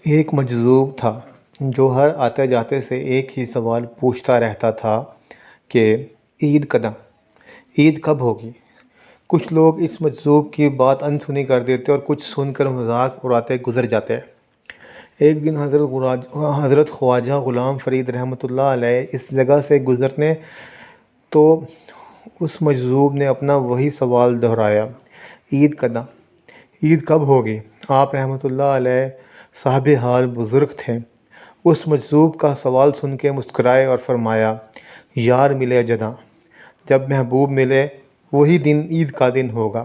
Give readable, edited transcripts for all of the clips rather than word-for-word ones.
ایک مجذوب تھا جو ہر آتے جاتے سے ایک ہی سوال پوچھتا رہتا تھا کہ عید عید کب ہوگی؟ کچھ لوگ اس مجذوب کی بات انسنی کر دیتے اور کچھ سن کر مذاق اڑاتے گزر جاتے۔ ایک دن حضرت خواجہ غلام فرید رحمۃ اللہ علیہ اس جگہ سے گزرنے تو اس مجذوب نے اپنا وہی سوال دہرایا، عید کب ہوگی؟ آپ رحمۃ اللہ علیہ صاحب حال بزرگ تھے۔ اس مجذوب کا سوال سن کے مسکرائے اور فرمایا، یار ملے جداں، جب محبوب ملے وہی دن عید کا دن ہوگا۔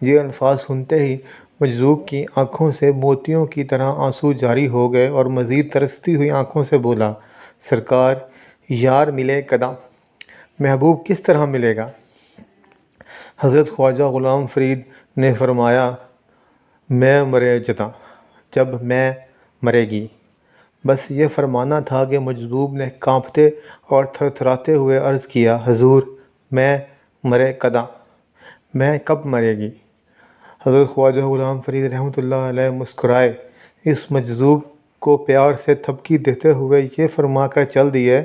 یہ الفاظ سنتے ہی مجذوب کی آنکھوں سے موتیوں کی طرح آنسو جاری ہو گئے اور مزید ترستی ہوئی آنکھوں سے بولا، سرکار، یار ملے کداں، محبوب کس طرح ملے گا؟ حضرت خواجہ غلام فرید نے فرمایا، میں مرے جداں، جب میں مرے گی۔ بس یہ فرمانا تھا کہ مجذوب نے کانپتے اور تھرتھراتے ہوئے عرض کیا، حضور، میں مرے کداں، میں کب مرے گی؟ حضرت خواجہ غلام فرید رحمۃ اللہ علیہ مسکرائے، اس مجذوب کو پیار سے تھپکی دیتے ہوئے یہ فرما کر چل دیے،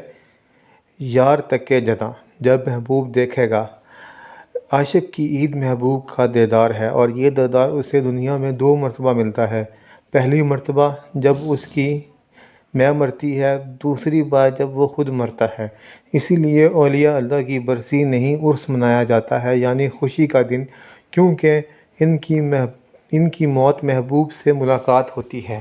یار تکے جداں، جب محبوب دیکھے گا۔ عاشق کی عید محبوب کا دیدار ہے، اور یہ دیدار اسے دنیا میں 2 مرتبہ ملتا ہے۔ پہلی مرتبہ جب اس کی میں مرتی ہے، دوسری بار جب وہ خود مرتا ہے۔ اسی لیے اولیاء اللہ کی برسی نہیں عرس منایا جاتا ہے، یعنی خوشی کا دن، کیونکہ ان کی موت محبوب سے ملاقات ہوتی ہے۔